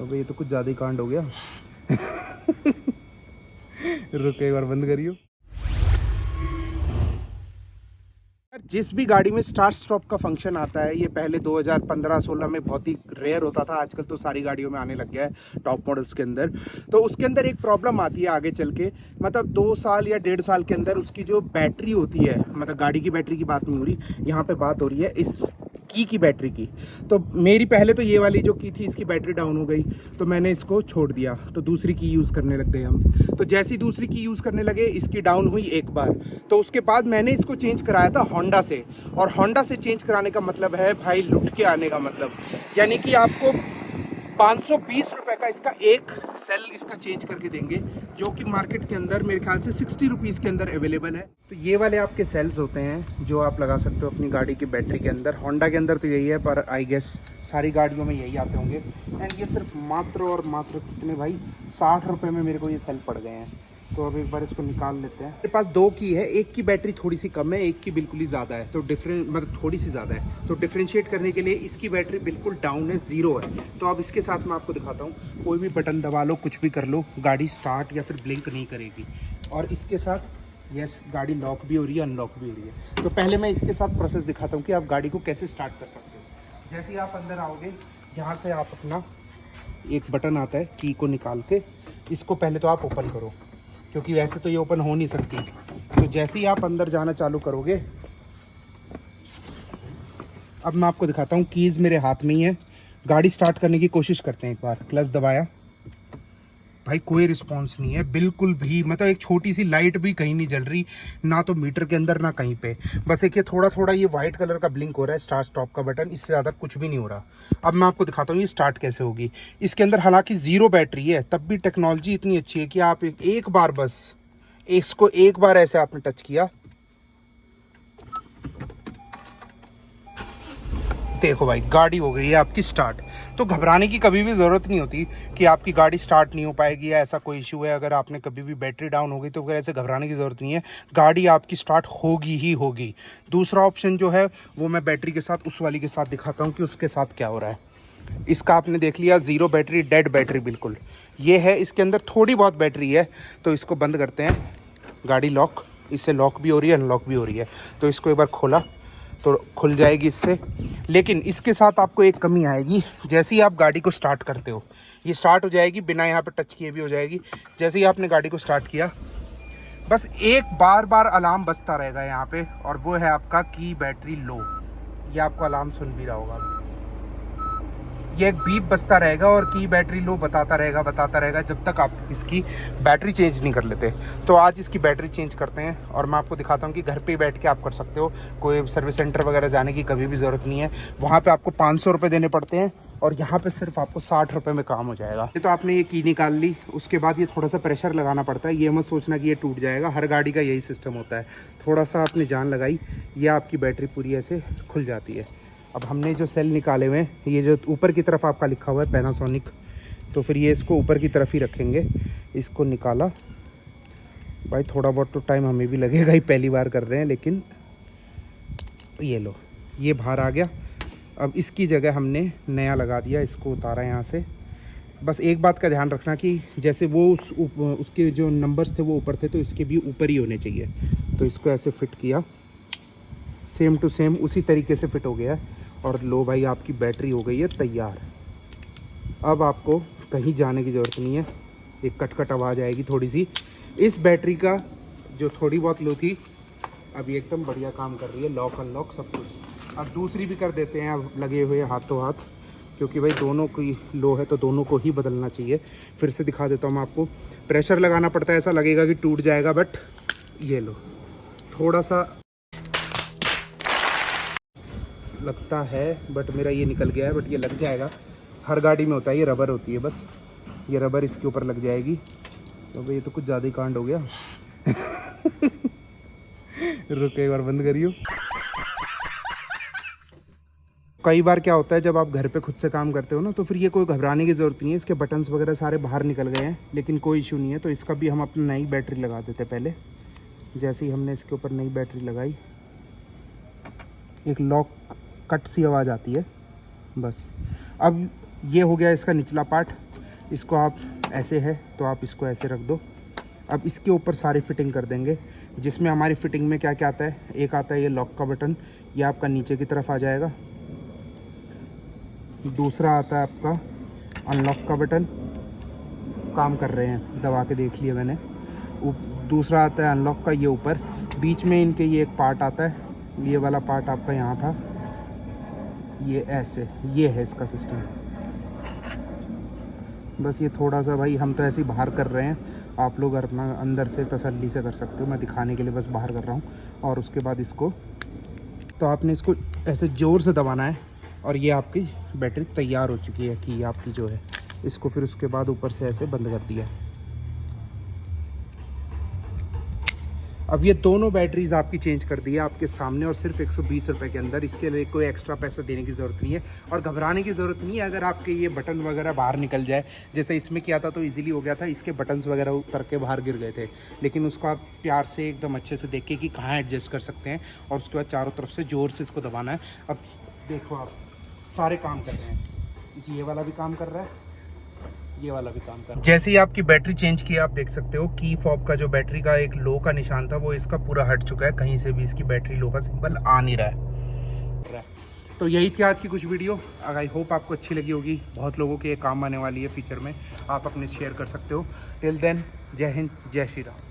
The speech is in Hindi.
अबे ये तो कुछ ज़्यादा ही कांड हो गया। रुक एक बार बंद करियो। जिस भी गाड़ी में स्टार्ट स्टॉप का फंक्शन आता है, ये पहले 2015-16 में बहुत ही रेयर होता था। आजकल तो सारी गाड़ियों में आने लग गया है टॉप मॉडल्स के अंदर। तो उसके अंदर एक प्रॉब्लम आती है आगे चल के, मतलब 2 साल या 1.5 साल के अंदर उसकी जो बैटरी होती है, मतलब गाड़ी की बैटरी की बात नहीं हो रही, यहाँ पे बात हो रही है इस की बैटरी की। तो मेरी पहले तो ये वाली जो की थी, इसकी बैटरी डाउन हो गई तो मैंने इसको छोड़ दिया, तो दूसरी की यूज़ करने लग गए हम। तो जैसी दूसरी की यूज़ करने लगे, इसकी डाउन हुई एक बार, तो उसके बाद मैंने इसको चेंज कराया था होंडा से। और होंडा से चेंज कराने का मतलब है भाई लुट के आने का मतलब, यानी कि आपको 520 रुपये का इसका एक सेल इसका चेंज करके देंगे, जो कि मार्केट के अंदर मेरे ख्याल से 60 रुपीज़ के अंदर अवेलेबल है। तो ये वाले आपके सेल्स होते हैं जो आप लगा सकते हो अपनी गाड़ी की बैटरी के अंदर। होंडा के अंदर तो यही है, पर आई गेस सारी गाड़ियों में यही आते होंगे। एंड ये सिर्फ मात्र और मात्र कितने भाई, 60 रुपये में मेरे को ये सेल पड़ गए हैं। तो अब एक बार इसको निकाल लेते हैं। मेरे पास 2 की है, एक की बैटरी थोड़ी सी कम है, एक की बिल्कुल ही ज़्यादा है। तो मतलब थोड़ी सी ज़्यादा है, तो डिफ्रेंशिएट करने के लिए इसकी बैटरी बिल्कुल डाउन है, 0 है। तो अब इसके साथ मैं आपको दिखाता हूँ, कोई भी बटन दबा लो, कुछ भी कर लो, गाड़ी स्टार्ट या फिर ब्लिंक नहीं करेगी। और इसके साथ यस, गाड़ी लॉक भी हो रही है, अनलॉक भी हो रही है। तो पहले मैं इसके साथ प्रोसेस दिखाता हूँ कि आप गाड़ी को कैसे स्टार्ट कर सकते हो। जैसे ही आप अंदर आओगे, यहाँ से आप अपना एक बटन आता है, की को निकाल के इसको पहले तो आप ओपन करो, क्योंकि वैसे तो ये ओपन हो नहीं सकती। तो जैसे ही आप अंदर जाना चालू करोगे, अब मैं आपको दिखाता हूँ, कीज़ मेरे हाथ में ही है। गाड़ी स्टार्ट करने की कोशिश करते हैं। एक बार क्लच दबाया, भाई कोई रिस्पांस नहीं है बिल्कुल भी, मतलब एक छोटी सी लाइट भी कहीं नहीं जल रही, ना तो मीटर के अंदर ना कहीं पे। बस एक ये थोड़ा थोड़ा ये वाइट कलर का ब्लिंक हो रहा है स्टार्ट स्टॉप का बटन, इससे ज़्यादा कुछ भी नहीं हो रहा। अब मैं आपको दिखाता हूँ ये स्टार्ट कैसे होगी। इसके अंदर हालांकि 0 बैटरी है, तब भी टेक्नोलॉजी इतनी अच्छी है कि आप एक बार बस इसको एक बार ऐसे आपने टच किया, देखो भाई गाड़ी हो गई है आपकी स्टार्ट। तो घबराने की कभी भी ज़रूरत नहीं होती कि आपकी गाड़ी स्टार्ट नहीं हो पाएगी या ऐसा कोई इशू है। अगर आपने कभी भी बैटरी डाउन हो गई तो फिर ऐसे घबराने की ज़रूरत नहीं है, गाड़ी आपकी स्टार्ट होगी ही होगी। दूसरा ऑप्शन जो है वो मैं बैटरी के साथ उस वाली के साथ दिखाता हूँ कि उसके साथ क्या हो रहा है। इसका आपने देख लिया, 0 बैटरी, डेड बैटरी बिल्कुल। ये है, इसके अंदर थोड़ी बहुत बैटरी है। तो इसको बंद करते हैं, गाड़ी लॉक, इससे लॉक भी हो रही है, अनलॉक भी हो रही है। तो इसको एक बार खोला तो खुल जाएगी इससे। लेकिन इसके साथ आपको एक कमी आएगी, जैसे ही आप गाड़ी को स्टार्ट करते हो, ये स्टार्ट हो जाएगी बिना यहाँ पे टच किए भी हो जाएगी। जैसे ही आपने गाड़ी को स्टार्ट किया, बस एक बार बार अलार्म बजता रहेगा यहाँ पे, और वो है आपका की बैटरी लो। ये आपको अलार्म सुन भी रहा होगा, ये एक बीप बजता रहेगा और की बैटरी लो बताता रहेगा जब तक आप इसकी बैटरी चेंज नहीं कर लेते। तो आज इसकी बैटरी चेंज करते हैं और मैं आपको दिखाता हूँ कि घर पे बैठ के आप कर सकते हो। कोई सर्विस सेंटर वगैरह जाने की कभी भी ज़रूरत नहीं है। वहाँ पे आपको 500 रुपये देने पड़ते हैं और यहाँ पे सिर्फ आपको 60 रुपये में काम हो जाएगा। ये तो आपने ये की निकाल ली, उसके बाद ये थोड़ा सा प्रेशर लगाना पड़ता है। ये मत सोचना कि ये टूट जाएगा, हर गाड़ी का यही सिस्टम होता है। थोड़ा सा आपने जान लगाई, ये आपकी बैटरी पूरी ऐसे खुल जाती है। अब हमने जो सेल निकाले हुए हैं, ये जो ऊपर की तरफ आपका लिखा हुआ है पैनासोनिक, तो फिर ये इसको ऊपर की तरफ ही रखेंगे। इसको निकाला, भाई थोड़ा बहुत तो टाइम हमें भी लगेगा ही, पहली बार कर रहे हैं, लेकिन ये लो, ये बाहर आ गया। अब इसकी जगह हमने नया लगा दिया, इसको उतारा यहाँ से। बस एक बात का ध्यान रखना कि जैसे वो उसके जो नंबर्स थे वो ऊपर थे, तो इसके भी ऊपर ही होने चाहिए। तो इसको ऐसे फिट किया, सेम टू सेम उसी तरीके से फिट हो गया है। और लो भाई, आपकी बैटरी हो गई है तैयार। अब आपको कहीं जाने की ज़रूरत नहीं है। एक कट आवाज़ आएगी थोड़ी सी। इस बैटरी का जो थोड़ी बहुत लो थी, अभी एकदम बढ़िया काम कर रही है, लॉक अनलॉक सब कुछ। अब दूसरी भी कर देते हैं, अब लगे हुए हाथों हाथ, क्योंकि भाई दोनों की लो है तो दोनों को ही बदलना चाहिए। फिर से दिखा देता हूँ मैं आपको। प्रेशर लगाना पड़ता है, ऐसा लगेगा कि टूट जाएगा, बट ये लो, थोड़ा सा लगता है, बट मेरा ये निकल गया है, बट ये लग जाएगा। हर गाड़ी में होता है, ये रबर होती है, बस ये रबर इसके ऊपर लग जाएगी। तो भाई ये तो कुछ ज़्यादा ही कांड हो गया। रुक एक बार बंद करियो। कई बार क्या होता है, जब आप घर पे खुद से काम करते हो ना, तो फिर ये कोई घबराने की ज़रूरत नहीं है। इसके बटन्स वगैरह सारे बाहर निकल गए हैं, लेकिन कोई इशू नहीं है। तो इसका भी हम अपनी नई बैटरी लगा देते हैं। पहले जैसे ही हमने इसके ऊपर नई बैटरी लगाई, एक लॉक कट सी आवाज़ आती है, बस। अब ये हो गया इसका निचला पार्ट। इसको आप ऐसे है तो आप इसको ऐसे रख दो। अब इसके ऊपर सारी फिटिंग कर देंगे, जिसमें हमारी फिटिंग में क्या क्या आता है। एक आता है ये लॉक का बटन, ये आपका नीचे की तरफ आ जाएगा। दूसरा आता है आपका अनलॉक का बटन, काम कर रहे हैं, दबा के देख लिया मैंने। दूसरा आता है अनलॉक का, ये ऊपर बीच में इनके ये एक पार्ट आता है, ये वाला पार्ट आपका यहाँ था, ये ऐसे, ये है इसका सिस्टम। बस ये थोड़ा सा भाई हम तो ऐसे ही बाहर कर रहे हैं, आप लोग अपना अंदर से तसल्ली से कर सकते हो, मैं दिखाने के लिए बस बाहर कर रहा हूँ। और उसके बाद इसको तो आपने इसको ऐसे ज़ोर से दबाना है और ये आपकी बैटरी तैयार हो चुकी है कि आपकी जो है। इसको फिर उसके बाद ऊपर से ऐसे बंद कर दिया। अब ये दोनों बैटरीज आपकी चेंज कर दी है आपके सामने और सिर्फ 120 रुपये के अंदर। इसके लिए कोई एक्स्ट्रा पैसा देने की ज़रूरत नहीं है और घबराने की ज़रूरत नहीं है अगर आपके ये बटन वगैरह बाहर निकल जाए। जैसे इसमें किया था तो इजीली हो गया था, इसके बटन्स वगैरह उतर के बाहर गिर गए थे, लेकिन उसको आप प्यार से एकदम अच्छे से देख के कि कहाँ एडजस्ट कर सकते हैं और उसके बाद चारों तरफ से ज़ोर से इसको दबाना है। अब देखो आप सारे काम कर रहे हैं, इसी ये वाला भी काम कर रहा है, ये वाला भी काम कर रहा है। जैसे ही आपकी बैटरी चेंज की आप देख सकते हो की फॉब का जो बैटरी का एक लो का निशान था वो इसका पूरा हट चुका है, कहीं से भी इसकी बैटरी लो का सिंबल आ नहीं रहा है। तो यही थी आज की कुछ वीडियो, आई होप आपको अच्छी लगी होगी। बहुत लोगों के ये काम आने वाली है फ्यूचर में, आप अपने शेयर कर सकते हो। टिल देन जय हिंद, जय श्री राम।